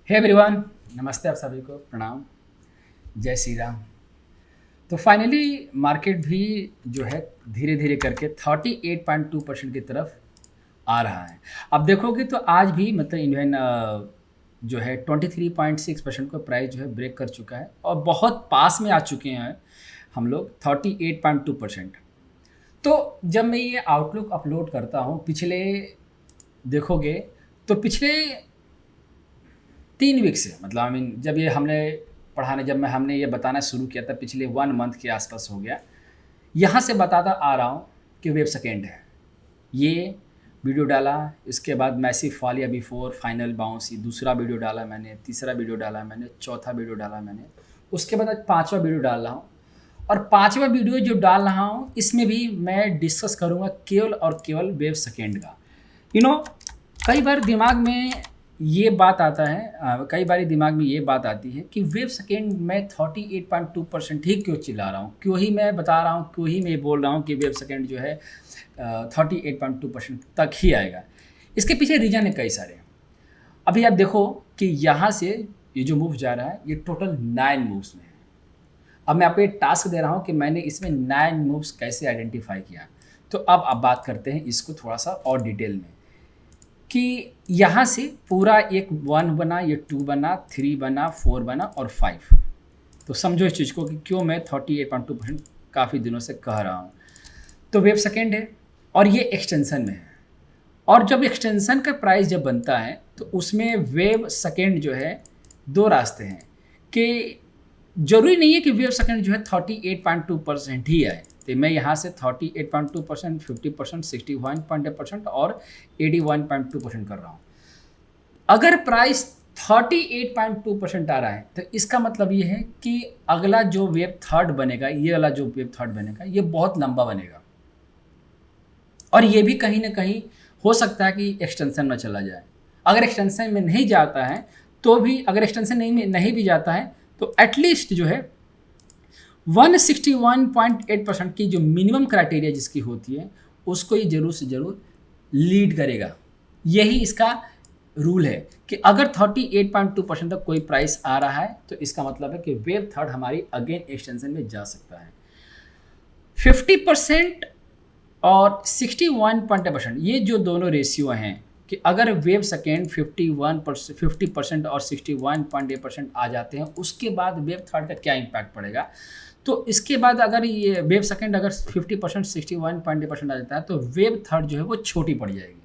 Hey everyone, नमस्ते आप सभी को, प्रणाम, जय श्री राम। तो फाइनली मार्केट भी जो है धीरे धीरे करके 38.2% की तरफ आ रहा है। अब देखोगे तो आज भी मतलब इंडियन जो है 23.6% का प्राइस जो है ब्रेक कर चुका है और बहुत पास में आ चुके हैं हम लोग 38.2%। तो जब मैं ये आउटलुक अपलोड करता हूँ पिछले देखोगे तो पिछले 3 वीक से मतलब आई मीन जब ये हमने पढ़ाने जब मैं हमने ये बताना शुरू किया था पिछले 1 मंथ के आसपास हो गया। यहाँ से बताता आ रहा हूँ कि वेब सेकेंड है। ये वीडियो डाला, इसके बाद मैसिव फॉल या बिफोर फाइनल बाउंस, ये दूसरा वीडियो डाला मैंने, तीसरा वीडियो डाला मैंने, चौथा वीडियो डाला मैंने, उसके बाद आज पाँचवा वीडियो डाल रहा हूँ। और पाँचवा वीडियो जो डाल रहा हूँ इसमें भी मैं डिस्कस करूँगा केवल और केवल वेब सेकेंड का। कई बार दिमाग में ये बात आता है कई बार दिमाग में ये बात आती है कि वेब सेकेंड में 38.2% ही क्यों चिल्ला रहा हूँ, क्यों ही मैं बता रहा हूँ, क्यों ही मैं बोल रहा हूँ कि वेब सेकेंड जो है 38.2% तक ही आएगा। इसके पीछे रीज़न है कई सारे। अभी आप देखो कि यहाँ से ये जो मूव जा रहा है ये टोटल 9 मूव्स में है। अब मैं आपको एक टास्क दे रहा हूँ कि मैंने इसमें 9 मूव्स कैसे आइडेंटिफाई किया। तो अब बात करते हैं इसको थोड़ा सा और डिटेल में कि यहाँ से पूरा एक 1 बना, ये 2 बना, 3 बना, 4 बना और 5। तो समझो इस चीज़ को कि क्यों मैं 38.2% काफ़ी दिनों से कह रहा हूँ। तो वेब सेकेंड है और ये एक्सटेंशन में है। और जब एक्सटेंशन का प्राइस जब बनता है तो उसमें वेब सेकेंड जो है 2 रास्ते हैं कि ज़रूरी नहीं है कि वेब सेकेंड जो है 38.2% ही आए। तो मैं यहाँ से 38.2%, 50%, 61.8% और 81.2% कर रहा हूँ। अगर प्राइस 38.2% आ रहा है तो इसका मतलब ये है कि अगला जो वेब थर्ड बनेगा, ये वाला जो वेब थर्ड बनेगा ये बहुत लंबा बनेगा और ये भी कहीं ना कहीं हो सकता है कि एक्सटेंशन में चला जाए। अगर एक्सटेंशन में नहीं जाता है तो भी, अगर एक्सटेंशन नहीं भी जाता है तो एटलीस्ट जो है 161.8% की जो मिनिमम क्राइटेरिया जिसकी होती है उसको ये ज़रूर से ज़रूर लीड करेगा। यही इसका रूल है कि अगर 38.2% तक कोई प्राइस आ रहा है तो इसका मतलब है कि वेब थर्ड हमारी अगेन एक्सटेंशन में जा सकता है। 50% और 61.8% ये जो दोनों रेशियो हैं कि अगर वेब सेकेंड 50% और 61.8% आ जाते हैं उसके बाद वेब थर्ड का क्या इम्पैक्ट पड़ेगा। तो इसके बाद अगर ये वेब सेकेंड अगर 50% 61.8% आ जाता है तो वेब थर्ड जो है वो छोटी पड़ जाएगी।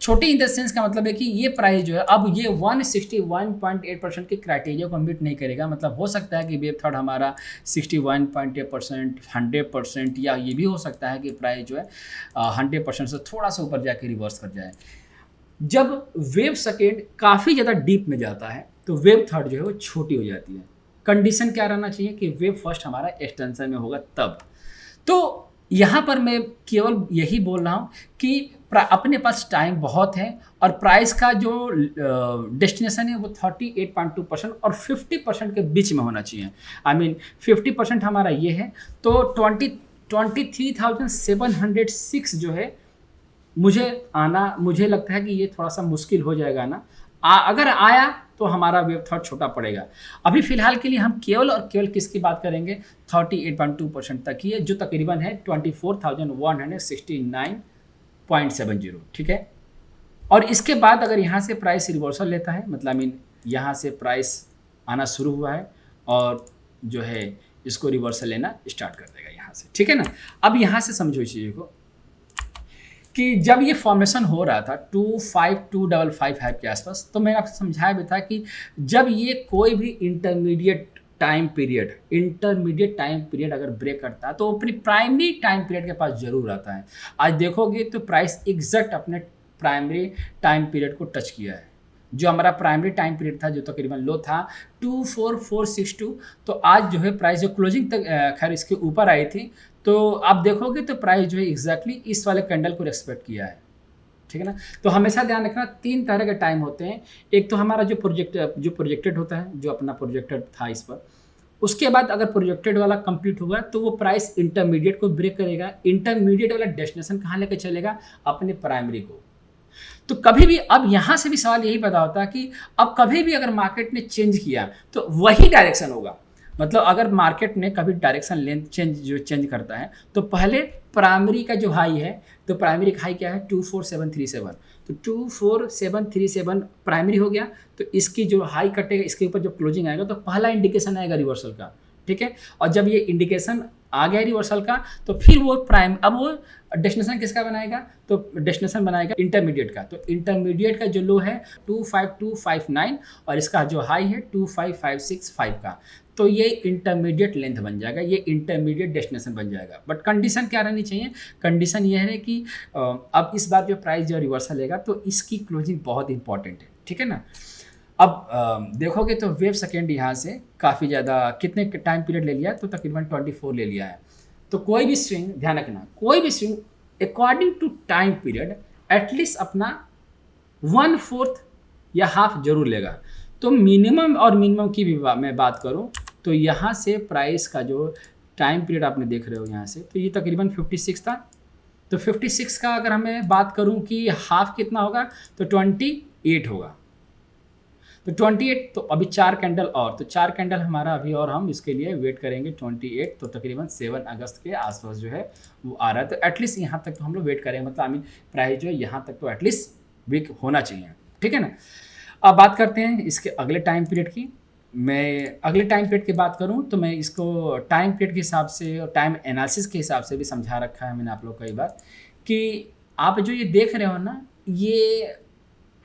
छोटी इन द सेंस का मतलब है कि ये प्राइस जो है अब ये 161.8% के क्राइटेरिया को मीट नहीं करेगा। मतलब हो सकता है कि वेब थर्ड हमारा 61.8%, 100% या ये भी हो सकता है कि प्राइस जो है 100% से थोड़ा सा ऊपर जाके रिवर्स कर जाए। जब वेब सेकेंड काफ़ी ज़्यादा डीप में जाता है तो वेब थर्ड जो है वो छोटी हो जाती है। कंडीशन क्या रहना चाहिए कि वेब फर्स्ट हमारा एक्सटेंशन में होगा तब। तो यहाँ पर मैं केवल यही बोल रहा हूँ कि अपने पास टाइम बहुत है और प्राइस का जो डेस्टिनेशन है वो 38.2% और 50% के बीच में होना चाहिए। आई मीन 50% हमारा ये है तो 23,706 जो है मुझे लगता है कि ये थोड़ा सा मुश्किल हो जाएगा ना। अगर आया तो हमारा वेब थर्ड छोटा पड़ेगा। अभी फ़िलहाल के लिए हम केवल और केवल किसकी बात करेंगे 38.2% तक ही है जो तकरीबन है 24,169.70। ठीक है। और इसके बाद अगर यहाँ से प्राइस रिवर्सल लेता है मतलब मीन यहाँ से प्राइस आना शुरू हुआ है और जो है इसको रिवर्सल लेना स्टार्ट कर देगा यहाँ से। ठीक है ना। अब यहाँ से समझो इस चीज़ को कि जब ये फॉर्मेशन हो रहा था 25255 के आसपास तो मैंने आपको समझाया भी था कि जब ये कोई भी इंटरमीडिएट टाइम पीरियड अगर ब्रेक करता है तो अपनी प्राइमरी टाइम पीरियड के पास जरूर आता है। आज देखोगे तो प्राइस एग्जैक्ट अपने प्राइमरी टाइम पीरियड को टच किया है। जो हमारा प्राइमरी टाइम पीरियड था जो तकरीबन लो था 24462 तो आज जो है प्राइस जो क्लोजिंग तक खैर इसके ऊपर आई थी तो आप देखोगे तो प्राइस जो है एग्जैक्टली इस वाले कैंडल को रेस्पेक्ट किया है। ठीक है ना। तो हमेशा ध्यान रखना 3 तरह के टाइम होते हैं। एक तो हमारा जो प्रोजेक्टेड होता है, जो अपना प्रोजेक्टेड था इस पर, उसके बाद अगर प्रोजेक्टेड वाला कंप्लीट हुआ तो वो प्राइस इंटरमीडिएट को ब्रेक करेगा। इंटरमीडिएट वाला डेस्टिनेशन कहाँ लेकर चलेगा, अपने प्राइमरी को। तो कभी भी अब यहाँ से भी सवाल यही पैदा होता है कि अब कभी भी अगर मार्केट ने चेंज किया तो वही डायरेक्शन होगा। मतलब अगर मार्केट ने कभी डायरेक्शन लेंथ चेंज करता है तो पहले प्राइमरी का जो हाई है, तो प्राइमरी का हाई क्या है 24737, तो 24737 प्राइमरी हो गया। तो इसकी जो हाई कटेगा, इसके ऊपर जो क्लोजिंग आएगा तो पहला इंडिकेशन आएगा रिवर्सल का, ठीक है। और जब ये इंडिकेशन आ गया रिवर्सल का तो फिर वो अब वो डेस्टिनेशन किसका बनाएगा, तो डेस्टिनेशन बनाएगा इंटरमीडिएट का। तो इंटरमीडिएट का जो लो है 25259 और इसका जो हाई है 25565 का, तो ये इंटरमीडिएट लेंथ बन जाएगा, ये इंटरमीडिएट डेस्टिनेशन बन जाएगा। बट कंडीशन क्या रहनी चाहिए, कंडीशन ये है कि अब इस बार जो प्राइस जो रिवर्सल लेगा तो इसकी क्लोजिंग बहुत इंपॉर्टेंट है, ठीक है ना। अब देखोगे तो वेव सेकेंड यहाँ से काफ़ी ज़्यादा कितने टाइम पीरियड ले लिया, तो तकरीबन 24 ले लिया है। तो कोई भी स्विंग, ध्यान रखना, कोई भी swing according to time period at least अपना 1/4 या हाफ जरूर लेगा। तो मिनिमम और मिनिमम की भी मैं बात करूं तो यहाँ से प्राइस का जो टाइम पीरियड आपने देख रहे हो यहाँ से, तो ये तकरीबन 56 था। तो 56 का अगर हमें बात करूं कि हाफ कितना होगा तो 28 होगा। तो 28, तो अभी 4 कैंडल और, तो 4 कैंडल हमारा अभी और हम इसके लिए वेट करेंगे 28, तो तकरीबन 7 अगस्त के आसपास जो है वो आ रहा है। तो एटलीस्ट यहाँ तक तो हम लोग वेट करेंगे, मतलब आई मीन प्राइस जो है यहाँ तक तो एटलीस्ट वीक होना चाहिए, ठीक है ना। अब बात करते हैं इसके अगले टाइम पीरियड की। मैं अगले टाइम पीरियड की बात करूं तो मैं इसको टाइम पीरियड के हिसाब से और टाइम एनालिसिस के हिसाब से भी समझा रखा है मैंने आप लोग कई बार, कि आप जो ये देख रहे हो ना, ये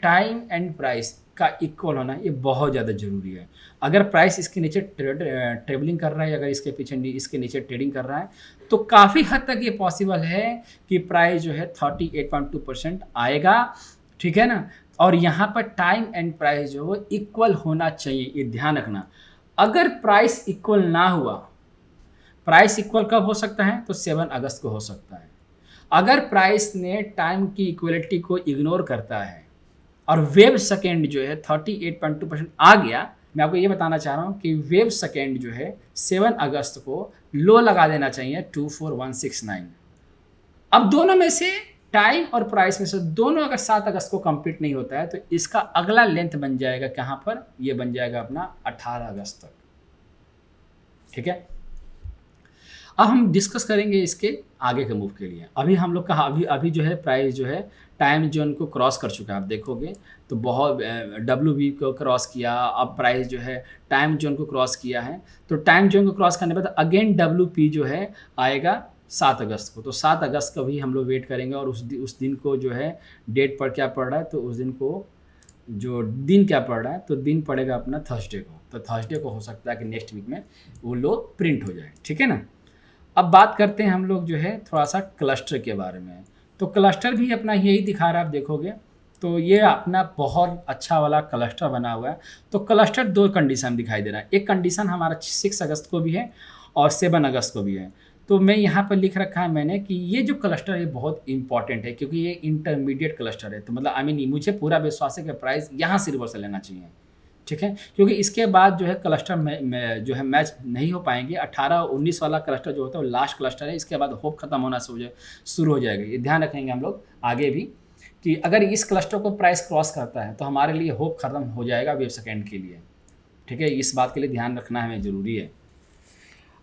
टाइम एंड प्राइस का इक्वल होना ये बहुत ज़्यादा ज़रूरी है। अगर प्राइस इसके नीचे ट्रेवलिंग कर रहा है, अगर इसके पीछे इसके नीचे ट्रेडिंग कर रहा है, तो काफ़ी हद तक ये पॉसिबल है कि प्राइस जो है 38.2% आएगा, ठीक है ना। और यहाँ पर टाइम एंड प्राइस जो है इक्वल होना चाहिए, ये ध्यान रखना। अगर प्राइस इक्वल ना हुआ, प्राइस इक्वल कब हो सकता है, तो 7 अगस्त को हो सकता है। अगर प्राइस ने टाइम की इक्वलिटी को इग्नोर करता है और वेव सेकेंड जो है 38.2% आ गया, मैं आपको ये बताना चाह रहा हूँ कि वेव सेकेंड जो है 7 अगस्त को लो लगा देना चाहिए 24169। अब दोनों में से, टाइम और प्राइस में से दोनों अगर 7 अगस्त को कंप्लीट नहीं होता है तो इसका अगला लेंथ बन जाएगा कहाँ पर, ये बन जाएगा अपना 18 अगस्त तक, ठीक है। अब हम डिस्कस करेंगे इसके आगे के मूव के लिए। अभी हम लोग कहा अभी जो है प्राइस जो है टाइम जोन को क्रॉस कर चुका है, आप देखोगे तो बहुत WB को क्रॉस किया, अब प्राइस जो है टाइम जोन को क्रॉस किया है। तो टाइम जोन को क्रॉस करने के बाद अगेन WP जो है आएगा 7 अगस्त को। तो 7 अगस्त का भी हम लोग वेट करेंगे और उस दिन को जो है डेट पर क्या पड़ रहा है, तो उस दिन को जो दिन क्या पड़ रहा है, तो दिन पड़ेगा अपना थर्सडे को। तो थर्सडे को हो सकता है कि नेक्स्ट वीक में वो लो प्रिंट हो जाए, ठीक है ना। अब बात करते हैं हम लोग जो है थोड़ा सा क्लस्टर के बारे में। तो क्लस्टर भी अपना यही दिखा रहा है, आप देखोगे तो ये अपना बहुत अच्छा वाला क्लस्टर बना हुआ है। तो क्लस्टर 2 कंडीशन दिखाई दे रहा है, एक कंडीशन हमारा 6 अगस्त को भी है और 7 अगस्त को भी है। तो मैं यहाँ पर लिख रखा है मैंने कि ये जो क्लस्टर है बहुत इंपॉर्टेंट है, क्योंकि ये इंटरमीडिएट क्लस्टर है। तो मतलब आई मीन मुझे पूरा विश्वास है कि प्राइस यहाँ से रिवर्सल लेना चाहिए, ठीक है, क्योंकि इसके बाद जो है क्लस्टर में जो है मैच नहीं हो पाएंगे। 18-19 वाला क्लस्टर जो होता है वो लास्ट क्लस्टर है, इसके बाद होप खत्म होना शुरू हो जाएगा। ये ध्यान रखेंगे हम लोग आगे भी कि अगर इस क्लस्टर को प्राइस क्रॉस करता है तो हमारे लिए होप खत्म हो जाएगा वेव सेकेंड के लिए, ठीक है। इस बात के लिए ध्यान रखना हमें ज़रूरी है।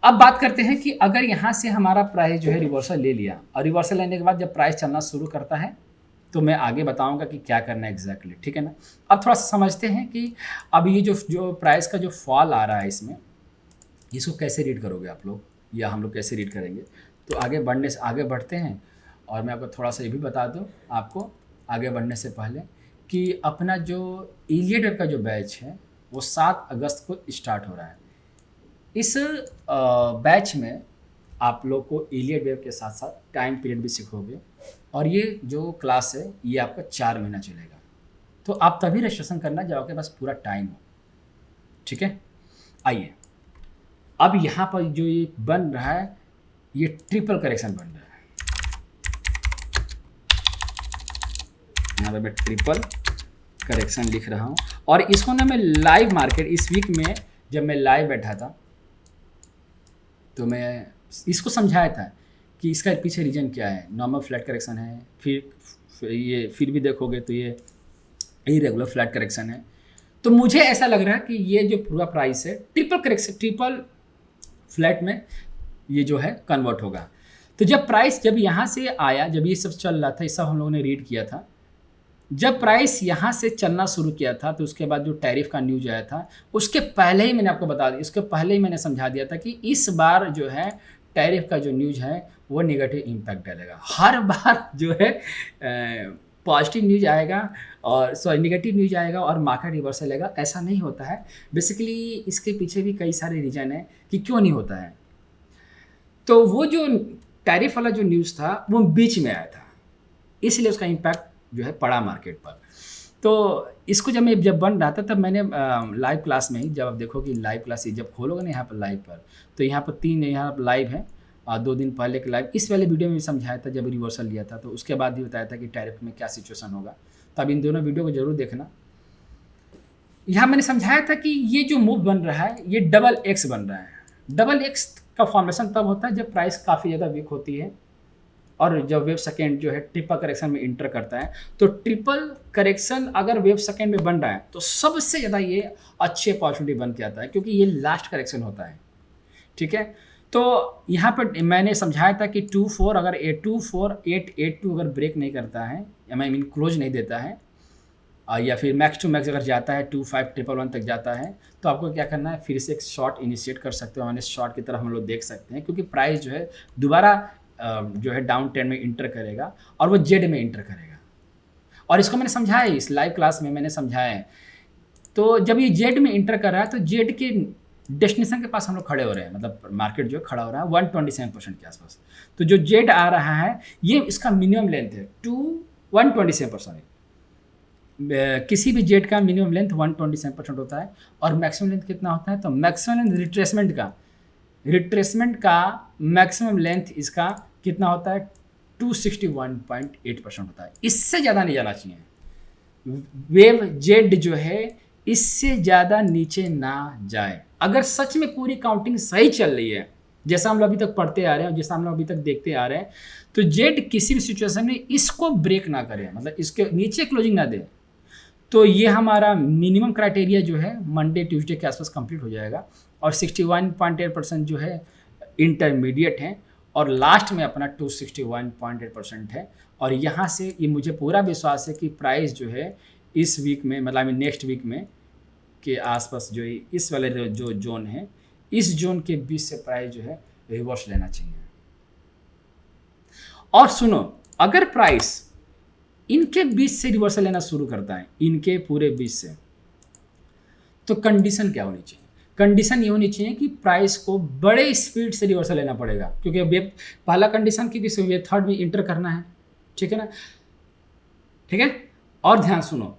अब बात करते हैं कि अगर यहाँ से हमारा प्राइस जो है रिवर्सल ले लिया और रिवर्सल लेने के बाद जब प्राइस चलना शुरू करता है तो मैं आगे बताऊंगा कि क्या करना है एग्जैक्टली, ठीक है ना। अब थोड़ा सा समझते हैं कि अब ये जो प्राइस का जो फॉल आ रहा है इसमें, इसको कैसे रीड करोगे आप लोग या हम लोग कैसे रीड करेंगे। तो आगे बढ़ते हैं और मैं आपको थोड़ा सा ये भी बता दूं आपको आगे बढ़ने से पहले कि अपना जो इलियट वेव का जो बैच है वो 7 अगस्त को स्टार्ट हो रहा है। इस बैच में आप लोग को इलियट वेव के साथ साथ टाइम पीरियड भी सीखोगे और ये जो क्लास है ये आपका 4 महीना चलेगा। तो आप तभी रजिस्ट्रेशन करना जब आपके पास पूरा टाइम हो, ठीक है। आइए अब यहाँ पर जो ये बन रहा है ये ट्रिपल करेक्शन बन रहा है। यहाँ पर मैं ट्रिपल करेक्शन लिख रहा हूँ और इसको ना मैं लाइव मार्केट इस वीक में जब मैं लाइव बैठा था तो मैं इसको समझाया था कि इसका पीछे रीज़न क्या है। नॉर्मल फ्लैट करेक्शन है, फिर भी देखोगे तो ये इरेगुलर फ्लैट करेक्शन है। तो मुझे ऐसा लग रहा है कि ये जो पूरा प्राइस है ट्रिपल फ्लैट में ये जो है कन्वर्ट होगा। तो जब यहाँ से आया, जब ये सब चल रहा था, ये सब हम लोगों ने रीड किया था, जब प्राइस यहाँ से चलना शुरू किया था तो उसके बाद जो टैरिफ का न्यूज आया था उसके पहले ही मैंने आपको बता दिया, उसके पहले ही मैंने समझा दिया था कि इस बार जो है टैरिफ का जो न्यूज है वो नेगेटिव इम्पैक्ट डालेगा। हर बार जो है पॉजिटिव न्यूज आएगा और नेगेटिव न्यूज आएगा और मार्केट रिवर्सल आएगा, ऐसा नहीं होता है। बेसिकली इसके पीछे भी कई सारे रीज़न है कि क्यों नहीं होता है। तो वो जो टैरिफ वाला जो न्यूज़ था वो बीच में आया था, इसलिए उसका इम्पैक्ट जो है पड़ा मार्केट पर। तो इसको जब बन रहा था तब मैंने लाइव क्लास में ही, जब आप देखो कि लाइव क्लास जब खोलोगे ना यहाँ पर लाइव पर, तो यहाँ पर 3 यहाँ लाइव है, 2 दिन पहले के लाइव, इस वाले वीडियो में भी समझाया था जब रिवर्सल लिया था, तो उसके बाद भी बताया था कि टैरिफ में क्या सिचुएशन होगा। तो अब इन दोनों वीडियो को जरूर देखना। यहाँ मैंने समझाया था कि ये जो मूव बन रहा है ये डबल एक्स बन रहा है। डबल एक्स का फॉर्मेशन तब होता है जब प्राइस काफ़ी ज़्यादा वीक होती है और जब वेव सेकेंड जो है ट्रिपल करेक्शन में इंटर करता है। तो ट्रिपल करेक्शन अगर वेव सेकेंड में बन रहा है तो सबसे ज़्यादा ये अच्छी अपॉर्चुनिटी बन के आता है, क्योंकि ये लास्ट करेक्शन होता है। ठीक है, तो यहाँ पर मैंने समझाया था कि 24 अगर 824 अगर ब्रेक नहीं करता है, आई मीन क्लोज नहीं देता है, या फिर मैक्स टू मैक्स अगर जाता है 2511 तक जाता है, तो आपको क्या करना है, फिर से एक शॉर्ट इनिशिएट कर सकते हो। हमने शॉर्ट की तरफ हम लोग देख सकते हैं, क्योंकि प्राइस जो है दोबारा जो है डाउन ट्रेंड में इंटर करेगा और वो जेड में इंटर करेगा। और इसको मैंने समझाया, इस लाइव क्लास में मैंने समझाया है। तो जब ये जेड में इंटर कर रहा है तो जेड के डेस्टिनेशन के पास हम लोग खड़े हो रहे हैं, मतलब मार्केट जो खड़ा हो रहा है 127% के आसपास। तो जो जेड आ रहा है ये इसका मिनिमम लेंथ है 127%। किसी भी जेड का मिनिमम लेंथ 127% होता है और मैक्सिमम लेंथ कितना होता है, तो मैक्सिमम लेंथ रिट्रेसमेंट का मैक्सिमम लेंथ इसका कितना होता है, 261.8% होता है। इससे ज़्यादा नहीं जाना चाहिए। वेव जेड जो है इससे ज़्यादा नीचे ना जाए। अगर सच में पूरी काउंटिंग सही चल रही है, जैसा हम लोग अभी तक पढ़ते आ रहे हैं और जैसा हम लोग अभी तक देखते आ रहे हैं, तो जेड किसी भी सिचुएशन में इसको ब्रेक ना करे, मतलब इसके नीचे क्लोजिंग ना दे, तो ये हमारा मिनिमम क्राइटेरिया जो है मंडे ट्यूसडे के आसपास कंप्लीट हो जाएगा। और 61.8% जो है इंटरमीडिएट है और लास्ट में अपना 261.8% है। और यहाँ से ये मुझे पूरा विश्वास है कि प्राइस जो है इस वीक में, मतलब नेक्स्ट वीक में के आसपास जो इस वाले जो जोन है, इस जोन के बीच से प्राइस जो है रिवर्स लेना चाहिए। और सुनो, अगर प्राइस इनके बीच से रिवर्सल लेना शुरू करता है, इनके पूरे बीच से, तो कंडीशन क्या होनी चाहिए? कंडीशन ये होनी चाहिए कि प्राइस को बड़े स्पीड से रिवर्सल लेना पड़ेगा, क्योंकि वेब पहला कंडीशन की किसी वेब थर्ड में इंटर करना है। ठीक है ना, ठीक है। और ध्यान सुनो,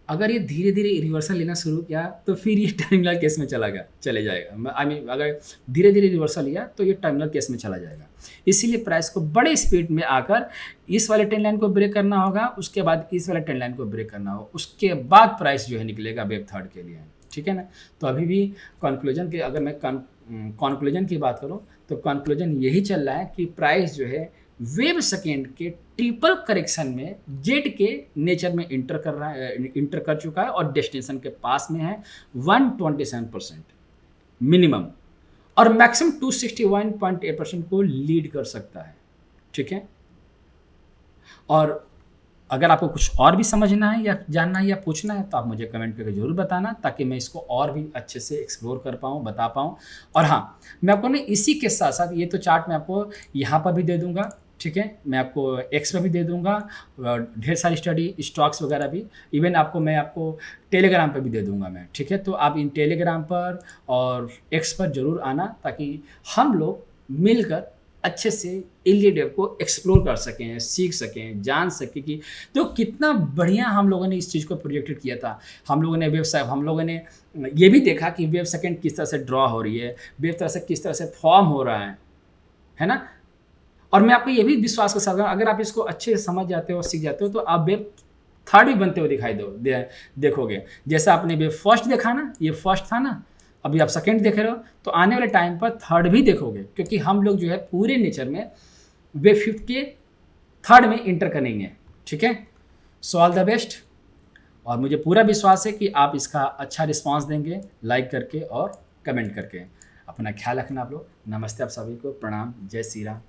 अगर ये धीरे धीरे रिवर्सल लेना शुरू किया तो फिर ये टर्मिनल केस में चले जाएगा। आई मीन अगर धीरे धीरे रिवर्सल लिया तो ये टर्मिनल केस में चला जाएगा। इसीलिए प्राइस को बड़े स्पीड में आकर इस वाले ट्रेंड लाइन को ब्रेक करना होगा, उसके बाद इस वाले ट्रेंड लाइन को ब्रेक करना होगा, उसके बाद प्राइस जो है निकलेगा वेब थर्ड के लिए। ठीक है ना। तो अभी भी कंक्लूजन के, अगर मैं कंक्लूजन की बात करूँ तो कंक्लूजन यही चल रहा है कि प्राइस जो है वेब सेकेंड के ट्रिपल करेक्शन में जेड के नेचर में इंटर कर चुका है और डेस्टिनेशन के पास में है 127% मिनिमम, और मैक्सिमम 261.8% को लीड कर सकता है। ठीक है। और अगर आपको कुछ और भी समझना है या जानना है या पूछना है तो आप मुझे कमेंट करके ज़रूर बताना, ताकि मैं इसको और भी अच्छे से एक्सप्लोर कर पाऊँ, बता पाऊँ। और हाँ, मैं आपको ना इसी के साथ साथ ये तो चार्ट मैं आपको यहाँ पर भी दे दूँगा। ठीक है, मैं आपको एक्स पर भी दे दूँगा, ढेर सारी स्टडी स्टॉक्स वगैरह भी, इवन मैं आपको टेलीग्राम पर भी दे दूँगा मैं। ठीक है, तो आप इन टेलीग्राम पर और एक्स पर ज़रूर आना, ताकि हम लोग मिलकर अच्छे से इलियड को एक्सप्लोर कर सकें, सीख सकें, जान सकें कि तो कितना बढ़िया हम लोगों ने इस चीज़ को प्रोजेक्टेड किया था। हम लोगों ने ये भी देखा कि वेव सेकेंड किस तरह से ड्रॉ हो रही है, वेव तरह से किस तरह से फॉर्म हो रहा है ना। और मैं आपको ये भी विश्वास के साथ, अगर आप इसको अच्छे से समझ जाते हो, सीख जाते हो, तो आप वेव थर्ड भी बनते हुए देखोगे। जैसा आपने वेव फर्स्ट देखा ना, ये फर्स्ट था ना, अभी आप सेकंड देख रहे हो, तो आने वाले टाइम पर थर्ड भी देखोगे, क्योंकि हम लोग जो है पूरे नेचर में वेब 5 के 3rd में इंटर करेंगे। ठीक है, सो ऑल द बेस्ट। और मुझे पूरा विश्वास है कि आप इसका अच्छा रिस्पांस देंगे लाइक करके और कमेंट करके। अपना ख्याल रखना आप लोग। नमस्ते आप सभी को, प्रणाम, जय श्री राम।